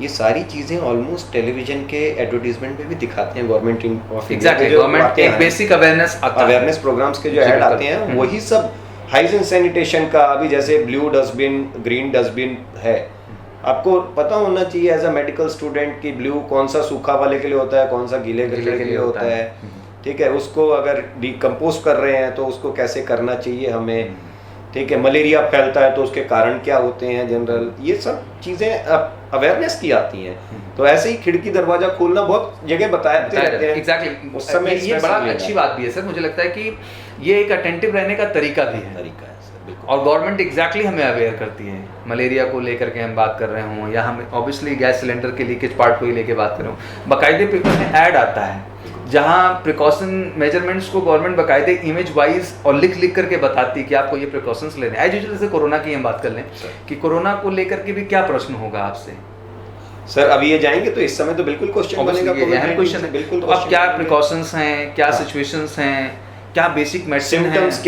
ये सारी चीजें ऑलमोस्ट टेलीविजन के एडवर्टीजमेंट में भी दिखाते हैं। गवर्नमेंट ऑफ एग्जैक्टली, गवर्नमेंट एक बेसिक अवेयरनेस प्रोग्राम्स के जो ऐड आते हैं वही सब हाइजीन सैनिटेशन का। अभी जैसे ब्लू डस्टबिन, ग्रीन डस्टबिन है, आपको पता होना चाहिए एज अ मेडिकल स्टूडेंट कि ब्लू कौन सा सूखा वाले के लिए होता है, कौन सा गीले कचरे के लिए होता है। ठीक है, उसको अगर डिकम्पोज कर रहे हैं तो उसको कैसे करना चाहिए हमें। ठीक है, मलेरिया फैलता है तो उसके कारण क्या होते हैं जनरल, ये सब चीज़ें अवेयरनेस की आती हैं। तो ऐसे ही खिड़की दरवाजा खोलना बहुत जगह बताते रहते हैं। एग्जैक्टली, उस समय ये बड़ा अच्छी बात भी है सर। मुझे लगता है कि ये एक अटेंटिव रहने का तरीका भी है सर, बिल्कुल। और गवर्नमेंट एग्जैक्टली हमें अवेयर करती है। मलेरिया को लेकर के हम बात कर रहे हों या हम ऑब्वियसली गैस सिलेंडर के लीकेज पार्ट को ही लेके बात कर रहे हों, बाकायदे पेपर में ऐड आता है जहाँ प्रिकॉशन मेजरमेंट्स को गवर्नमेंट बाकायदे इमेज वाइज और लिख करके बताती है कि आपको ये प्रिकॉशंस लेने हैं। एज यूजुअल जैसे कोरोना की हम बात कर लें कि कोरोना को लेकर के भी क्या प्रश्न होगा आपसे सर, अभी ये जाएंगे तो इस समय तो बिल्कुल क्वेश्चन बनेगा, क्वेश्चन है बिल्कुल। तो अब क्या प्रिकॉशंस हैं, क्या सिचुएशंस हैं, क्या बेसिक मेडिसिन है, सिम्टम्स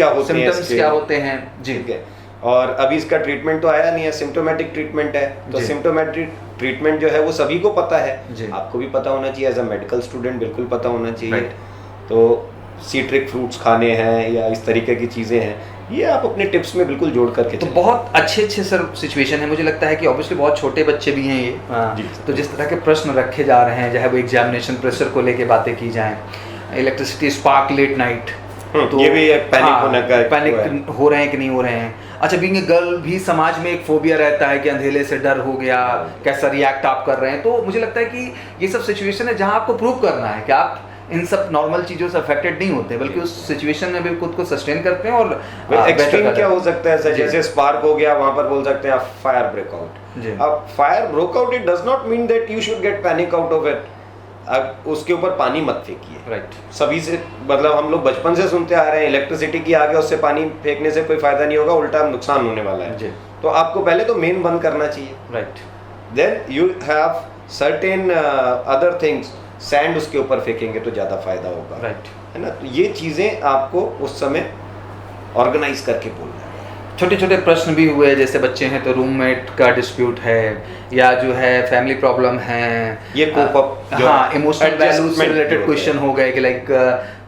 क्या होते हैं जी। ठीक है, और अभी इसका ट्रीटमेंट तो आया नहीं है, सिम्टोमेटिक ट्रीटमेंट है। तो सिम्टोमेटिक ट्रीटमेंट जो है वो सभी को पता है, आपको भी पता होना चाहिए, एज अ मेडिकल स्टूडेंट बिल्कुल पता होना चाहिए। तो सीट्रिक फ्रूट्स खाने हैं या इस तरीके की चीज़ें हैं, ये आप अपने टिप्स में बिल्कुल जोड़ करके तो बहुत अच्छे सर सिचुएशन है। मुझे लगता है कि ऑब्वियसली बहुत छोटे बच्चे भी हैं ये, तो जिस तरह के प्रश्न रखे जा रहे हैं, चाहे वो एग्जामिनेशन प्रेशर को लेके बातें की जाएं, इलेक्ट्रिसिटी स्पार्क लेट नाइट, तो ये भी एक पैनिक होने का पैनिक हो रहे हैं कि नहीं हो रहे हैं। अच्छा, बीइंग ए गर्ल भी समाज में एक फोबिया रहता है कि अंधेले से डर हो गया, कैसा रिएक्ट आप कर रहे हैं। तो मुझे लगता है कि ये सब सिचुएशन है जहाँ आपको प्रूव करना है कि आप इन सब नॉर्मल चीजों से अफेक्टेड नहीं होते, बल्कि उस सिचुएशन में भी खुद को सस्टेन करते हैं। और एक्सट्रीम क्या हो सकता है सर, जैसे स्पार्क हो गया, वहां पर बोल सकते हैं आप फायर ब्रेकआउट। अब fire breakout it does not mean that you should get panic out of it. अब उसके ऊपर पानी मत फेंकिए, राइट। सभी से मतलब हम लोग बचपन से सुनते आ रहे हैं इलेक्ट्रिसिटी की आगे उससे पानी फेंकने से कोई फायदा नहीं होगा, उल्टा नुकसान होने वाला है। तो आपको पहले तो मेन बंद करना चाहिए, right. Then you have certain other things, sand उसके ऊपर फेंकेंगे तो ज़्यादा फायदा होगा, राइट, है ना। तो ये चीज़ें आपको उस समय ऑर्गेनाइज करके बोलना है। छोटे छोटे प्रश्न भी हुए, जैसे बच्चे हैं तो रूममेट का डिस्प्यूट है या जो है फैमिली प्रॉब्लम है, ये कोप अप, हाँ, इमोशनल वैल्यूज से रिलेटेड क्वेश्चन हो गए कि लाइक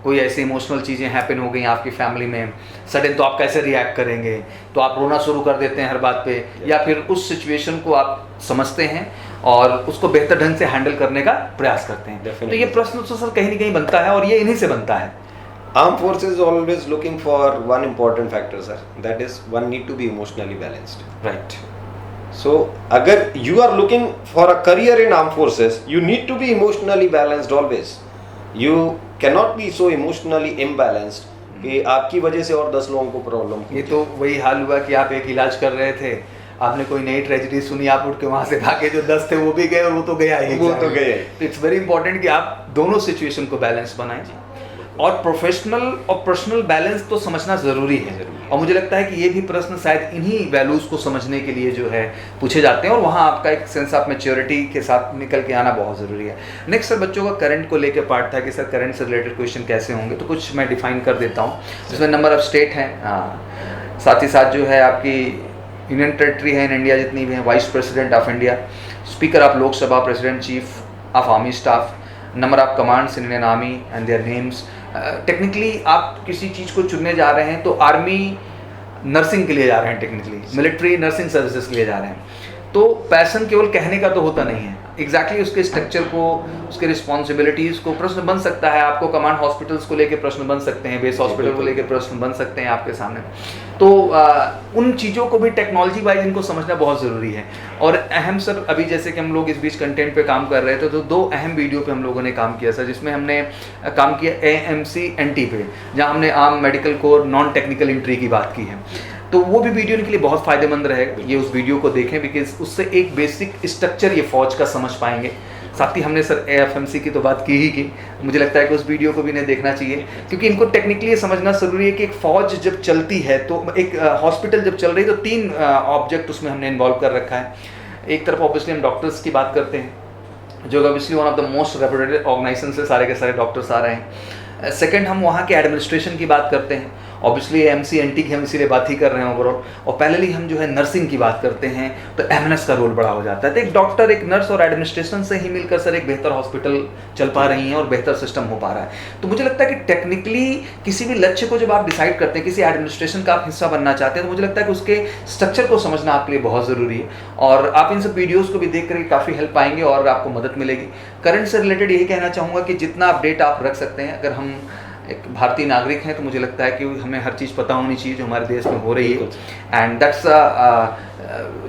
कोई ऐसी इमोशनल चीज़ें हैपन हो गई आपकी फैमिली में सडन, तो आप कैसे रिएक्ट करेंगे। तो आप रोना शुरू कर देते हैं हर बात पे, या फिर उस सिचुएशन को आप समझते हैं और उसको बेहतर ढंग से हैंडल करने का प्रयास करते हैं। तो ये प्रश्न तो सर कहीं ना कहीं बनता है और ये इन्हीं से बनता है। Armed forces always looking for one important factor, sir. That is, one need to be emotionally balanced. Right. So, अगर you are looking for a career in armed forces, you need to be emotionally balanced always. You cannot be so emotionally imbalanced कि आपकी वजह से और 10 लोगों को problem. ये तो वही हाल हुआ कि आप एक इलाज कर रहे थे, आपने कोई नई ट्रेजेडी सुनी, आप उठ के वहाँ से भागे, जो 10 थे वो भी गए और वो तो गया ही, वो तो गए। इट्स वेरी इंपॉर्टेंट कि आप दोनों सिचुएशन को बैलेंस बनाएं और प्रोफेशनल और पर्सनल बैलेंस तो समझना ज़रूरी है। और मुझे लगता है कि ये भी प्रश्न शायद इन्हीं वैल्यूज़ को समझने के लिए जो है पूछे जाते हैं और वहाँ आपका एक सेंस ऑफ मैच्योरिटी के साथ निकल के आना बहुत ज़रूरी है। नेक्स्ट सर, बच्चों का करंट को लेकर पार्ट था कि सर करंट से रिलेटेड क्वेश्चन कैसे होंगे, तो कुछ मैं डिफाइन कर देता हूँ। जिसमें नंबर ऑफ स्टेट हैं, साथ ही साथ जो है आपकी यूनियन टेरिटरी है इन इंडिया जितनी भी हैं, vice president of India, speaker of Lok Sabha, president chief of army staff, number of commands in Indian army and their names. Technically आप किसी चीज़ को चुनने जा रहे हैं तो आर्मी नर्सिंग के लिए जा रहे हैं, टेक्निकली मिलिट्री नर्सिंग सर्विसेज के लिए जा रहे हैं, तो पैशन केवल कहने का तो होता नहीं है। एग्जैक्टली उसके स्ट्रक्चर को, उसके रिस्पॉन्सिबिलिटीज़ को प्रश्न बन सकता है। आपको कमांड हॉस्पिटल्स को लेकर प्रश्न बन सकते हैं, बेस हॉस्पिटल को लेकर प्रश्न बन सकते हैं आपके सामने। तो उन चीज़ों को भी टेक्नोलॉजी वाइज इनको समझना बहुत ज़रूरी है। और अहम सर, अभी जैसे कि हम लोग इस बीच कंटेंट पे काम कर रहे थे तो 2 अहम वीडियो पे हम लोगों ने काम किया सर, जिसमें हमने काम किया AMC-NT पे, जहाँ हमने arm medical corps non technical entry की बात की है। तो वो भी वीडियो इनके लिए बहुत फ़ायदेमंद रहेगा, ये उस वीडियो को देखें, बिकॉज उससे एक बेसिक स्ट्रक्चर ये फौज का समझ पाएंगे। साथ ही हमने सर AFMC की तो बात की ही की, मुझे लगता है कि उस वीडियो को भी इन्हें देखना चाहिए, क्योंकि इनको टेक्निकली ये समझना ज़रूरी है कि एक फ़ौज जब चलती है तो एक हॉस्पिटल जब चल रही है तो 3 ऑब्जेक्ट उसमें हमने इन्वॉल्व कर रखा है। एक तरफ ऑब्वियसली हम डॉक्टर्स की बात करते हैं, जो obviously one of the most reputed organization से सारे के सारे डॉक्टर्स आ रहे हैं। सेकंड, हम वहाँ के एडमिनिस्ट्रेशन की बात करते हैं, ऑब्वियसली MCNT की हम इसीलिए बात ही कर रहे हैं ओवरऑल, और पैरेलली हम जो है नर्सिंग की बात करते हैं तो MNS का रोल बड़ा हो जाता है। तो एक डॉक्टर, एक नर्स और एडमिनिस्ट्रेशन से ही मिलकर सर एक बेहतर हॉस्पिटल चल पा रही हैं और बेहतर सिस्टम हो पा रहा है। तो मुझे लगता है कि टेक्निकली किसी भी लक्ष्य को जब आप डिसाइड करते हैं, किसी एडमिनिस्ट्रेशन का आप हिस्सा बनना चाहते हैं, तो मुझे लगता है कि उसके स्ट्रक्चर को समझना आपके लिए बहुत ज़रूरी है। और आप इन सब वीडियोज़ को भी देख कर काफ़ी हेल्प पाएंगे और आपको मदद मिलेगी। करंट से रिलेटेड यही कहना चाहूँगा कि जितना अपडेट आप रख सकते हैं, अगर हम एक भारतीय नागरिक हैं तो मुझे लगता है कि हमें हर चीज़ पता होनी चाहिए जो हमारे देश में हो रही है, and that's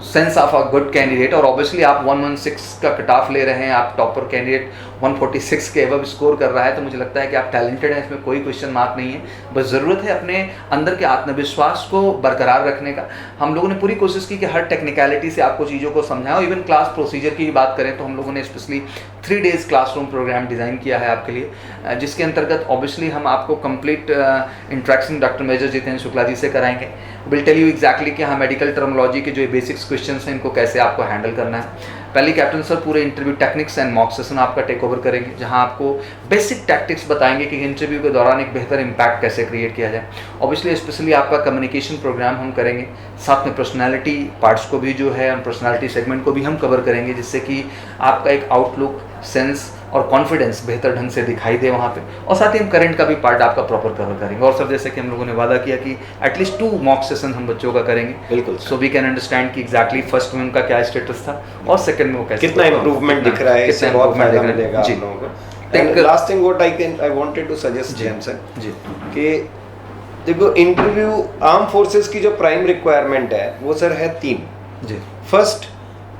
sense of a good candidate. और ऑब्वियसली आप 116 का कट ऑफ ले रहे हैं, आप टॉपर कैंडिडेट 146 के एबव स्कोर कर रहा है, तो मुझे लगता है कि आप टैलेंटेड हैं, इसमें कोई क्वेश्चन मार्क नहीं है। बस ज़रूरत है अपने अंदर के आत्मविश्वास को बरकरार रखने का। हम लोगों ने पूरी कोशिश की कि हर टेक्निकलिटी से आपको चीज़ों को समझाएं, और इवन क्लास प्रोसीजर की भी बात करें तो हम लोगों ने specially 3 days classroom programme design किया है आपके लिए, जिसके अंतर्गत ऑब्वियसली हम आपको complete interaction doctor major Jitendra Shukla ji से कराएंगे। विल टेल यू एग्जैक्टली कि हाँ मेडिकल टर्मोलॉजी के जो बेसिक्स क्वेश्चंस हैं इनको कैसे आपको हैंडल करना है। पहले कैप्टन सर पूरे interview techniques and mock session आपका टेक ओवर करेंगे, जहां आपको बेसिक टैक्टिक्स बताएंगे कि इंटरव्यू के दौरान एक बेहतर इंपैक्ट कैसे क्रिएट किया जाए। ऑब्वियसली स्पेशली आपका कम्युनिकेशन प्रोग्राम हम करेंगे, साथ में पर्सनैलिटी पार्ट्स को भी जो है, पर्सनैलिटी सेगमेंट को भी हम कवर करेंगे, जिससे कि आपका एक आउटलुक, सेंस और कॉन्फिडेंस बेहतर ढंग से दिखाई दे वहाँ पे। और साथ ही हम करंट का भी पार्ट आपका प्रॉपर कवर करेंगे। और सर जैसे कि हम लोगों ने वादा किया कि एटलीस्ट 2 मॉक सेशन हम बच्चों का करेंगे, बिल्कुल, सो वी कैन अंडरस्टैंड कि एग्जैक्टली फर्स्ट में उनका क्या स्टेटस था और सेकंड में वो कैसे कितना इंप्रूवमेंट दिख रहा है, इससे बहुत फायदा मिलेगा आप लोगों को। And last thing what I wanted to suggest James sir जी कि देखो इंटरव्यू आर्म फोर्सेस की जो प्राइम रिक्वायरमेंट है वो सर है 3 जी। First,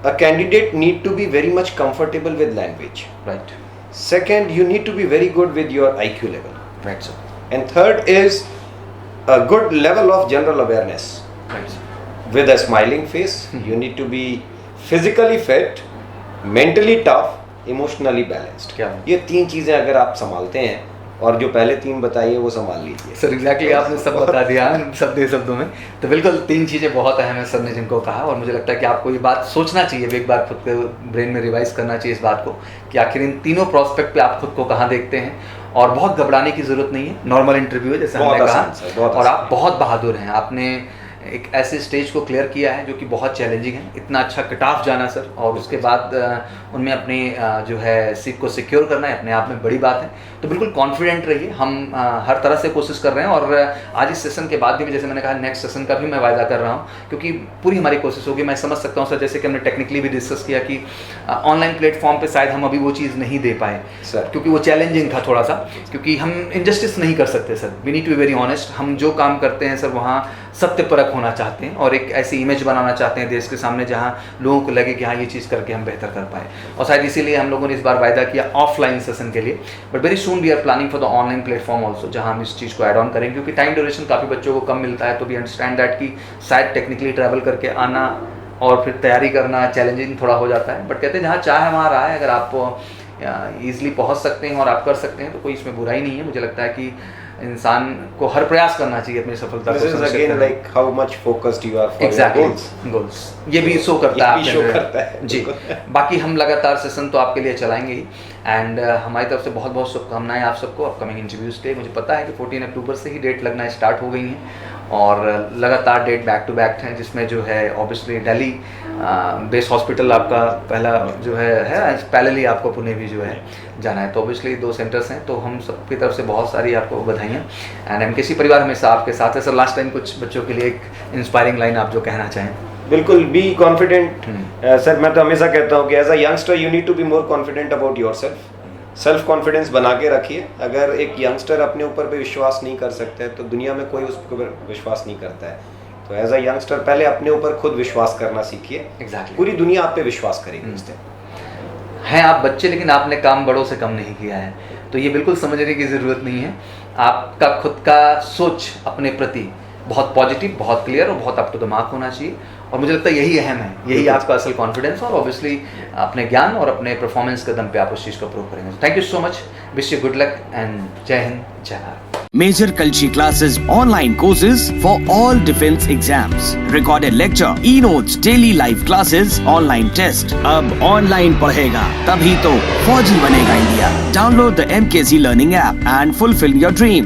a candidate need to be very much comfortable with language. Right. Second, you need to be very good with your IQ level. Right, sir. And third is a good level of general awareness. Right, sir. With a smiling face, you need to be physically fit, mentally tough, emotionally balanced. क्या? ये 3 चीजें अगर आप संभालते हैं और जो पहले 3 बताइए वो संभाल लीजिए। सर एग्जैक्टली आपने सब बता दिया शब्दों में। तो बिल्कुल 3 चीज़ें बहुत अहम है सर ने जिनको कहा, और मुझे लगता है कि आपको ये बात सोचना चाहिए, एक बार खुद के ब्रेन में रिवाइज करना चाहिए इस बात को कि आखिर इन तीनों प्रोस्पेक्ट पे आप खुद को कहाँ देखते हैं। और बहुत घबराने की ज़रूरत नहीं है, नॉर्मल इंटरव्यू है जैसे हमने कहा, और आप बहुत बहादुर हैं। आपने एक ऐसे स्टेज को क्लियर किया है जो कि बहुत चैलेंजिंग है, इतना अच्छा कट ऑफ जाना सर, और उसके बाद उनमें अपनी जो है सीट को सिक्योर करना है, अपने आप में बड़ी बात है। तो बिल्कुल कॉन्फिडेंट रहिए, हम हर तरह से कोशिश कर रहे हैं, और आज इस सेशन के बाद भी जैसे मैंने कहा नेक्स्ट सेशन का भी मैं वायदा कर रहा हूँ, क्योंकि पूरी हमारी कोशिश होगी। मैं समझ सकता हूँ सर, जैसे कि हमने टेक्निकली भी डिस्कस किया कि ऑनलाइन प्लेटफॉर्म पे शायद हम अभी वो चीज़ नहीं दे पाए सर, क्योंकि वो चैलेंजिंग था थोड़ा सा, क्योंकि हम इनजस्टिस नहीं कर सकते sir, we need to be very honest. हम जो काम करते हैं सर वहाँ सत्यपरक होना चाहते हैं, और एक ऐसी इमेज बनाना चाहते हैं देश के सामने जहाँ लोगों को लगे कि हाँ ये चीज़ करके हम बेहतर कर पाए। और शायद इसीलिए हम लोगों ने इस बार वायदा किया ऑफलाइन सेशन के लिए, but very soon we are planning for the online platform also, जहाँ हम इस चीज़ को ऐड ऑन करेंगे, क्योंकि टाइम ड्यूरेशन काफ़ी बच्चों को कम मिलता है। तो वी अंडरस्टैंड दैट कि शायद टेक्निकली ट्रैवल करके आना और फिर तैयारी करना चैलेंजिंग थोड़ा हो जाता है, बट कहते हैं जहाँ चाहे वहाँ रहा है। अगर आप ईजिली पहुँच सकते हैं और आप कर सकते हैं तो कोई इसमें बुराई नहीं है। मुझे लगता है कि इंसान को हर प्रयास करना चाहिए अपनी सफलता को सुनिश्चित करने। Again like how much focused you are for exactly goals, ये भी शो करता है जी। बाकी हम लगातार सेशन तो आपके लिए चलाएंगे ही, एंड हमारी तरफ से बहुत बहुत शुभकामनाएं आप सबको अपकमिंग इंटरव्यूज़ के। मुझे पता है कि 14 अक्टूबर से ही डेट लगना स्टार्ट हो गई हैं, और लगातार डेट बैक टू बैक हैं, जिसमें जो है ऑब्वियसली दिल्ली बेस हॉस्पिटल आपका पहला जो है पैरेलली आपको पुणे भी जो है जाना है। तो ऑब्वियसली 2 सेंटर्स हैं, तो हम सबकी तरफ से बहुत सारी आपको बधाइयाँ, एंड एमकेसी परिवार हमेशा आपके साथ है। सर लास्ट टाइम कुछ बच्चों के लिए एक इंस्पायरिंग लाइन आप जो कहना चाहें। बिल्कुल, बी कॉन्फिडेंट सर। मैं तो हमेशा कहता हूँ कि as a youngster you need to be more confident about yourself. Self confidence बना के रखिए। अगर एक यंगस्टर अपने ऊपर पे विश्वास नहीं कर सकता है तो दुनिया में कोई उस पर विश्वास नहीं करता है। तो एज अ यंगस्टर पहले अपने ऊपर खुद विश्वास करना सीखिए। एग्जैक्टली, पूरी दुनिया आप पे विश्वास करेगी उस दिन। हैं आप बच्चे, लेकिन आपने काम बड़ों से कम नहीं किया है, तो ये बिल्कुल समझने की ज़रूरत नहीं है। आपका खुद का सोच अपने प्रति बहुत पॉजिटिव, बहुत क्लियर और बहुत अप टू द मार्क होना चाहिए, और मुझे लगता है यही अहम है, यही आपका असल कॉन्फिडेंस, और ऑब्वियसली अपने ज्ञान और अपने परफॉर्मेंस के दम पे आप उस चीज़ को प्रूव करेंगे। Thank you so much, wish you good luck, and जय हिंद, जय Bharat. Major Kalshi classes, online courses for all defense exams, recorded lecture, e-notes, daily live classes, online test. अब online पढ़ेगा तभी तो फौजी बनेगा India. Download the MKC Learning app and fulfill your dreams.